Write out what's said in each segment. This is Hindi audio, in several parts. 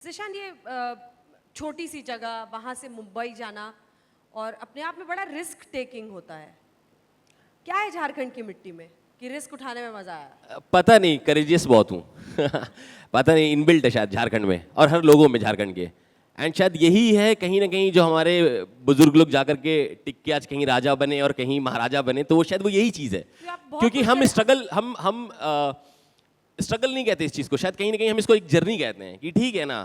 ज़ीशान, ये छोटी सी जगह, वहाँ से मुंबई जाना और अपने आप में बड़ा रिस्क टेकिंग होता है। क्या है झारखंड की मिट्टी में कि रिस्क उठाने में मजा आया? पता नहीं, करेजियस बहुत हूँ पता नहीं, इनबिल्ट है शायद झारखंड में और हर लोगों में झारखंड के। एंड शायद यही है कहीं ना कहीं जो हमारे बुजुर्ग लोग जाकर के टिक के आज कहीं राजा बने और कहीं महाराजा बने, तो वो शायद वो यही चीज़ है। तो आप बहुत क्योंकि कुछ हम कर- स्ट्रगल हम स्ट्रगल नहीं कहते इस चीज़ को, शायद कहीं ना कहीं हम इसको एक जर्नी कहते हैं कि ठीक है ना,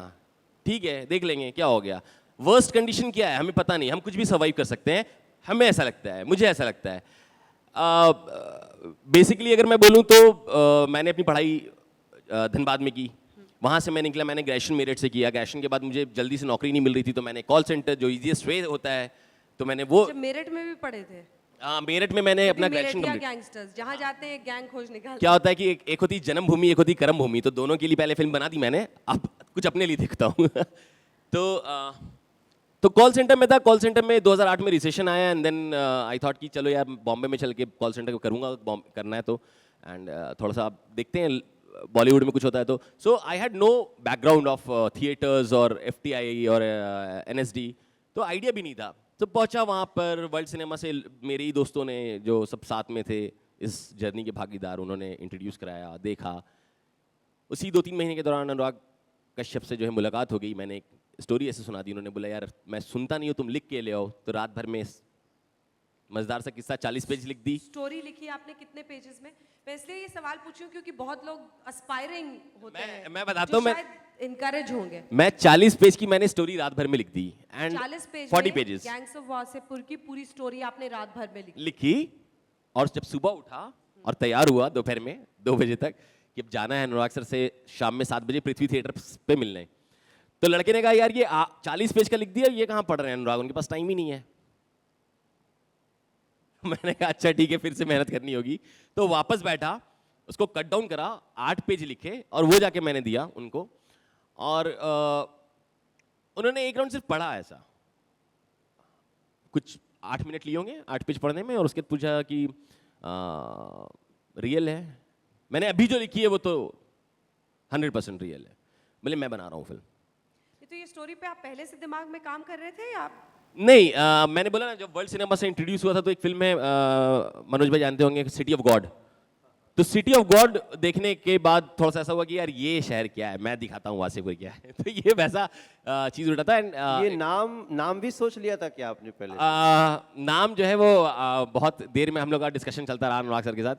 ठीक है देख लेंगे क्या हो गया। वर्स्ट कंडीशन क्या है हमें पता नहीं, हम कुछ भी सर्वाइव कर सकते हैं, हमें ऐसा लगता है, मुझे ऐसा लगता है। बेसिकली अगर मैं बोलूँ तो मैंने अपनी पढ़ाई धनबाद में की, वहाँ से मैं निकला, मैंने ग्रेजुएशन मेरठ से किया। ग्रेजुएशन के बाद मुझे जल्दी से नौकरी नहीं मिल रही थी, तो मैंने कॉल सेंटर, जो ईजीएस्ट वे होता है, तो मैंने वो जब मेरठ में भी पढ़े थे? मेरठ में मैंने अपना ग्रेजुएशन मेरठिया कंप्लीट। गैंगस्टर्स जहाँ जाते हैं गैंग खोज निकालते क्या होता है कि एक होती जन्म भूमि, एक होती कर्म भूमि, तो दोनों के लिए पहले फिल्म बना दी मैंने, अब कुछ अपने लिए देखता हूँ तो कॉल सेंटर में था। कॉल सेंटर में 2008 में रिसेशन आया एंड देन आई थॉट कि चलो यार बॉम्बे में चल के कॉल सेंटर करूँगा, करना है तो। एंड थोड़ा सा आप देखते हैं बॉलीवुड में कुछ होता है तो। So I had no background of theatres और FTI और NSD, तो आइडिया भी नहीं था। तो पहुंचा वहाँ पर, वर्ल्ड सिनेमा से मेरे ही दोस्तों ने जो सब साथ में थे इस जर्नी के भागीदार, उन्होंने इंट्रोड्यूस कराया, देखा। उसी 2-3 महीने के दौरान अनुराग कश्यप से जो है मुलाकात हो गई। मैंने एक स्टोरी ऐसे सुना दी, उन्होंने बोला यार मैं सुनता नहीं हूँ, तुम लिख के ले आओ। तो रात भर में मजेदार सा किस्सा 40 पेज लिख दी। स्टोरी लिखी आपने कितने पेजेस में? मैं इसलिए ये सवाल पूछी हूँ क्योंकि बहुत लोग एस्पायरिंग होते हैं, मैं बताता हूँ, मैं इनकरेज होंगे। मैं 40 पेज की मैंने स्टोरी रात भर में लिख दी एंड 40 पेज 40 में पेजेस गैंग्स ऑफ वासेपुर की पूरी स्टोरी आपने रात भर में लिखी। और जब सुबह उठा और तैयार हुआ दोपहर में 2 बजे तक कि अब जाना है अनुराग सर से शाम में 7 बजे पृथ्वी थिएटर पे मिलने, तो लड़के ने कहा यार ये 40 पेज का लिख दिया, ये कहाँ पढ़ रहे हैं अनुराग, उनके पास टाइम ही नहीं है। मैंने कहा अच्छा ठीक है, फिर से मेहनत करनी होगी। तो वापस बैठा, उसको कट डाउन करा, 8 पेज लिखे और वो जाके मैंने दिया उनको। और उन्होंने एक राउंड सिर्फ पढ़ा, ऐसा कुछ 8 मिनट लिए होंगे 8 पेज पढ़ने में, और उसके बाद पूछा कि रियल है? मैंने अभी जो लिखी है वो तो 100% रियल है। बोले मैं बना रहा हूँ फिल्म। तो ये स्टोरी पे आप पहले से दिमाग में काम कर रहे थे या नहीं, मैंने बोला ना जब वर्ल्ड सिनेमा से इंट्रोड्यूस हुआ था तो एक फिल्म है, मनोज भाई जानते होंगे, सिटी ऑफ गॉड। तो सिटी ऑफ गॉड देखने के बाद थोड़ा सा ऐसा हुआ कि यार ये शहर क्या है, मैं दिखाता हूँ वासेपुर क्या है तो ये वैसा चीज़ उठा था। एंड ये नाम भी सोच लिया था क्या आपने पहले? नाम जो है वो बहुत देर में हम लोग का डिस्कशन चलता रहा अनुराग सर के साथ।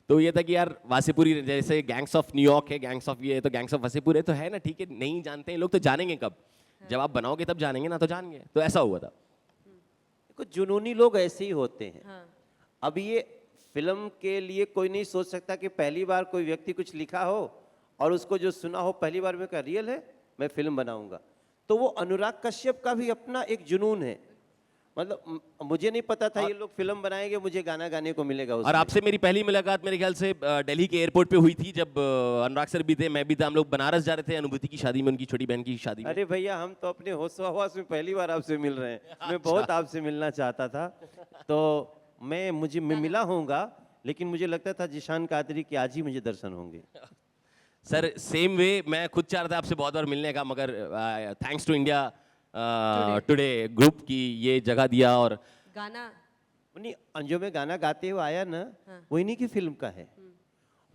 तो ये था कि यार वासेपुरी, जैसे गैंग्स ऑफ न्यूयॉर्क है, गैंग्स ऑफ ये है, तो गैंग्स ऑफ वासेपुर है, तो है ना, ठीक है, नहीं जानते हैं लोग तो जानेंगे कब, जब आप बनाओगे तब जानेंगे ना, तो जानेंगे। तो ऐसा हुआ था। कुछ जुनूनी लोग ऐसे ही होते हैं। हाँ। अब ये फिल्म के लिए कोई नहीं सोच सकता कि पहली बार कोई व्यक्ति कुछ लिखा हो और उसको जो सुना हो पहली बार में कहा रियल है, मैं फिल्म बनाऊंगा। तो वो अनुराग कश्यप का भी अपना एक जुनून है। मतलब मुझे नहीं पता था ये लोग फिल्म बनाएंगे, मुझे गाना गाने को मिलेगा उसमें। और आपसे मेरी पहली मुलाकात मेरे ख्याल से दिल्ली के एयरपोर्ट पे हुई थी, जब अनुराग सर भी थे, मैं भी था, हम लोग बनारस जा रहे थे अनुभूति की शादी में, उनकी छोटी बहन की शादी में। अरे भैया हम तो अपने होश हवास में पहली बार आपसे मिल रहे हैं। मैं बहुत आपसे मिलना चाहता था, तो मैं मिला होऊंगा, लेकिन मुझे लगता था जिशान कादरी के आज ही मुझे दर्शन होंगे। सर सेम वे, मैं खुद चाह रहा था आपसे बहुत बार मिलने का, मगर thanks to India Today group की ये जगह दिया। और गाना नहीं, जो मैं गाना गाते हुए आया ना, हाँ। वो इन्हीं की फिल्म का है।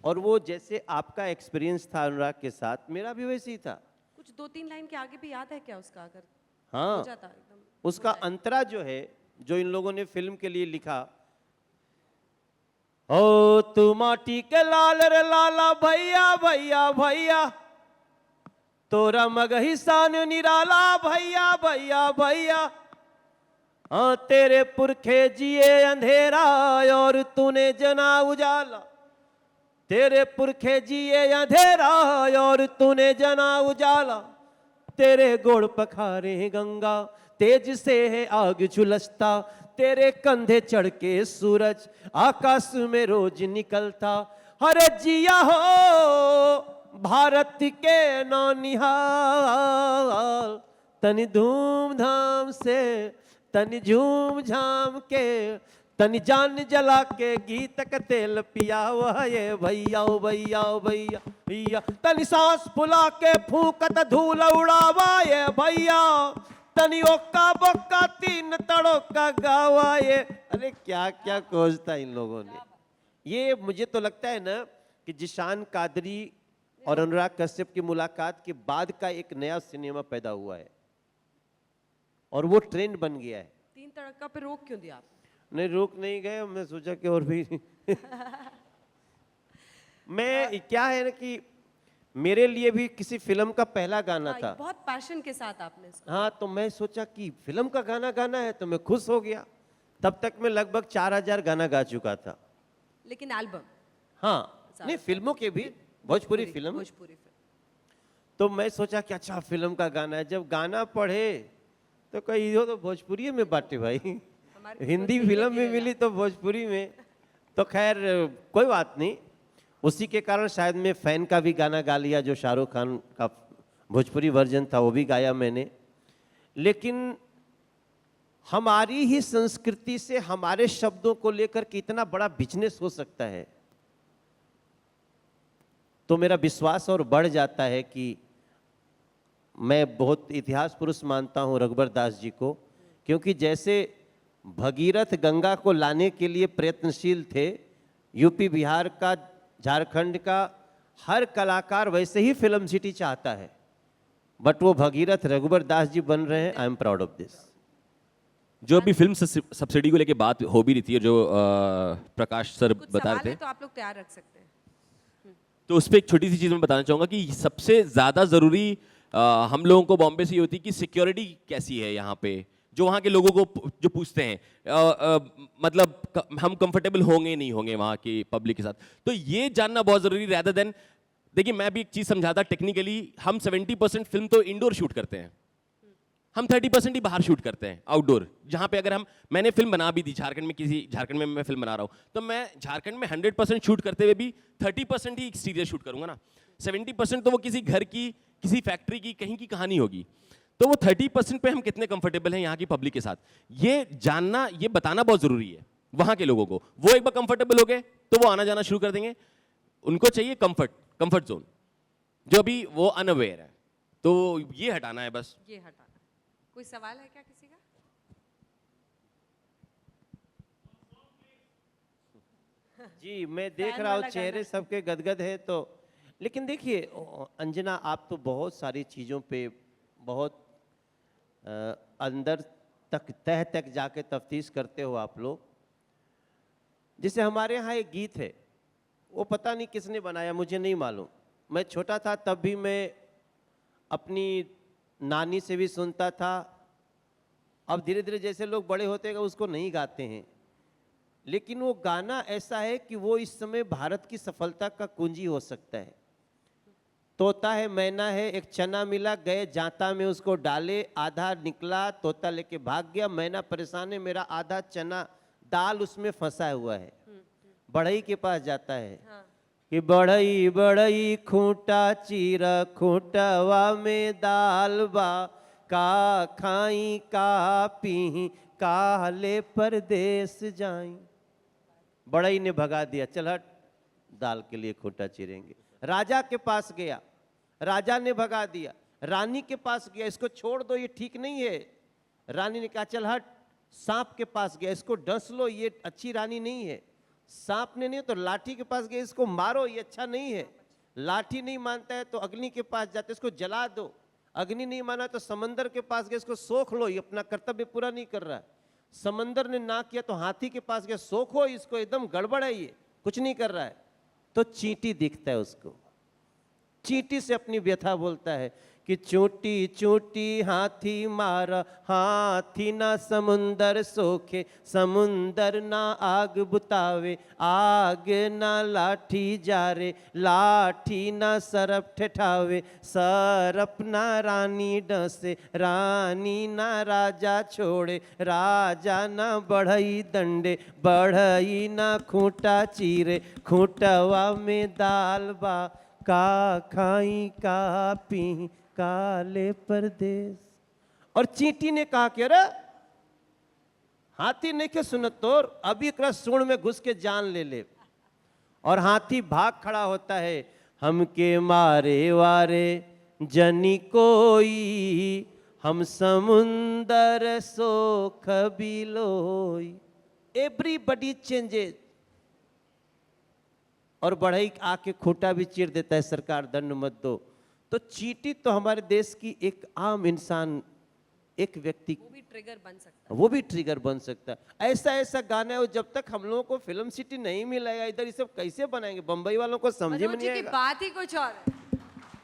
और वो जैसे आपका एक्सपीरियंस था अनुराग के साथ, मेरा भी वैसे ही था। कुछ 2-3 लाइन के आगे भी याद है क्या उसका? अगर हो हाँ, जाता एकदम उसका अंतरा जो है, जो इन लोगों ने फिल्म के लिए लिखा, ओ तू माटी के लाल रे लाला भैया भैया भैया, तोरा मगही सान निराला भैया भैया भैया, हाँ तेरे पुरखे जिए अंधेरा और तूने जना उजाला, तेरे पुरखे जिए अंधेरा और तूने जना उजाला, तेरे गोड़ पखारे गंगा तेज से है आग झुलसता, तेरे कंधे चढ़ के सूरज आकाश में रोज निकलता, हरे जिया हो भारत के नौनिहाल, तनि धूमधाम से तनि झूम झाम के तनी जान जला के गीत का तेल पिया हुआ ये भैया ओ भैया ओ भैया भैया, तनी सांस फुला के फूकत धूल उड़ावा ये भैया, तनी ओक्का बोक्का तीन तड़ोका गावा ये। अरे क्या क्या खोजता इन लोगों ने। ये मुझे तो लगता है ना कि जिशान कादरी और अनुराग कश्यप की मुलाकात के बाद का एक नया सिनेमा पैदा हुआ है और वो ट्रेंड बन गया है। तीन तड़का पे रोक क्यों दिया आप? नहीं रोक नहीं गए, हमने सोचा कि और भी मैं क्या है ना कि मेरे लिए भी किसी फिल्म का पहला गाना हाँ, था। बहुत पैशन के साथ आपने इसको। हाँ, तो मैं सोचा कि फिल्म का गाना गाना है तो मैं खुश हो गया। तब तक मैं लगभग 4000 गाना गा चुका था। लेकिन एल्बम? हाँ, नहीं फिल्मों के भी, भोजपुरी फिल्म। भोजपुरी फिल्म। तो मैं सोचा कि अच्छा फिल्म का गाना है। जब गाना पढ़े तो कही हो तो भोजपुरी में बांटे भाई, हिंदी फिल्म में मिली तो भोजपुरी में। तो खैर कोई बात नहीं, उसी के कारण शायद मैं फैन का भी गाना गा लिया, जो शाहरुख खान का भोजपुरी वर्जन था वो भी गाया मैंने। लेकिन हमारी ही संस्कृति से हमारे शब्दों को लेकर कितना बड़ा बिजनेस हो सकता है, तो मेरा विश्वास और बढ़ जाता है कि मैं बहुत इतिहास पुरुष मानता हूं रघुबर दास जी को, क्योंकि जैसे भगीरथ गंगा को लाने के लिए प्रयत्नशील थे, यूपी बिहार का झारखंड का हर कलाकार वैसे ही फिल्म सिटी चाहता है, बट वो भगीरथ रघुबर दास जी बन रहे हैं। I am proud of this. जो अभी फिल्म सब्सिडी को लेके बात हो भी रही थी, जो प्रकाश सर कुछ बता सवाल रहे है थे, तो आप लोग तैयार रख सकते हैं। तो उस पर एक छोटी सी चीज़ मैं बताना चाहूँगा कि सबसे ज़्यादा ज़रूरी हम लोगों को बॉम्बे से ये होती है कि सिक्योरिटी कैसी है यहाँ पे, जो वहाँ के लोगों को जो पूछते हैं मतलब हम कंफर्टेबल होंगे नहीं होंगे वहाँ की पब्लिक के साथ, तो ये जानना बहुत ज़रूरी रैदर देन। देखिए मैं भी एक चीज़ समझाता, टेक्निकली हम 70% फिल्म तो इंडोर शूट करते हैं, हम 30% ही बाहर शूट करते हैं आउटडोर। जहाँ पे अगर मैंने फिल्म बना भी दी झारखंड में मैं फिल्म बना रहा हूँ, तो मैं झारखंड में 100% शूट करते हुए भी 30% ही एक्सटीरियर शूट करूँगा ना। 70% तो वो किसी घर की, किसी फैक्ट्री की, कहीं की कहानी होगी। तो वो 30% पे हम कितने कंफर्टेबल हैं यहाँ की पब्लिक के साथ, ये जानना, ये बताना बहुत ज़रूरी है वहाँ के लोगों को। वो एक बार कंफर्टेबल हो गए तो वो आना जाना शुरू कर देंगे। उनको चाहिए कंफर्ट जोन, जो अभी वो अनअवेयर है, तो ये हटाना है बस। ये हटाना। कोई सवाल है क्या किसी का? जी मैं देख रहा हूँ चेहरे सबके गदगद है। तो लेकिन देखिए अंजना, आप तो बहुत सारी चीज़ों पे बहुत अंदर तक तह तक जाके तफ्तीश करते हो आप लोग। जैसे हमारे यहाँ एक गीत है, वो पता नहीं किसने बनाया, मुझे नहीं मालूम। मैं छोटा था तब भी मैं अपनी नानी से भी सुनता था। अब धीरे धीरे जैसे लोग बड़े होते गए उसको नहीं गाते हैं, लेकिन वो गाना ऐसा है कि वो इस समय भारत की सफलता का कुंजी हो सकता है। तोता है मैना है एक चना मिला, गए जाता में उसको डाले, आधा निकला तोता लेके भाग गया, मैना परेशान है मेरा आधा चना दाल उसमें फंसा हुआ है। बढ़ई के पास जाता है कि बढ़ई बढ़ई खूंटा चीरा खूंटवा में दाल बा, का खाई का पी काले परदेस जाई। बढ़ई ने भगा दिया, चल हट दाल के लिए खूंटा चीरेंगे। राजा के पास गया, राजा ने भगा दिया। रानी के पास गया, इसको छोड़ दो ये ठीक नहीं है। रानी ने कहा चल हट। सांप के पास गया, इसको डस लो ये अच्छी रानी नहीं है। सांप ने नहीं तो लाठी के पास गया, इसको मारो ये अच्छा नहीं है। लाठी नहीं मानता है तो अग्नि के पास जाते, इसको जला दो। अग्नि नहीं माना तो समंदर के पास गया, इसको सोख लो ये अपना कर्तव्य पूरा नहीं कर रहा है। समंदर ने ना किया तो हाथी के पास गया, सोखो इसको एकदम गड़बड़ है ये कुछ नहीं कर रहा है। तो चींटी दिखता है उसको, चींटी से अपनी व्यथा बोलता है कि चोटी चोटी हाथी मारा, हाथी ना समुंदर सोखे, समुंदर ना आग बुतावे, आग ना लाठी जारे, लाठी ना सरप ठेठावे, सरप ना रानी डसे, रानी ना राजा छोड़े, राजा ना बढ़ई दंडे, बढ़ई ना खूंटा चीरे, खूंटवा में दाल बा, का खाई का पी काले परदेस। और चींटी ने कहा कि अरे हाथी नहीं के सुनत तोर, अभी एकरा सूंड में घुस के जान ले ले। और हाथी भाग खड़ा होता है, हमके मारे वारे जनी कोई, हम समुंदर सोख बिलोई। Everybody changes. और बढ़ई आके खूंटा भी चीर देता है, सरकार दंड मत दो। तो चींटी तो हमारे देश की एक आम इंसान, एक व्यक्ति, वो भी ट्रिगर बन सकता वो भी ट्रिगर बन सकता है। ऐसा ऐसा गाना है, और जब तक हम लोगों को फिल्म सिटी नहीं मिलेगा इधर, ये सब कैसे बनाएंगे? बंबई वालों को है। समझे में मनोज नहीं जी की आएगा। बात ही कुछ और है।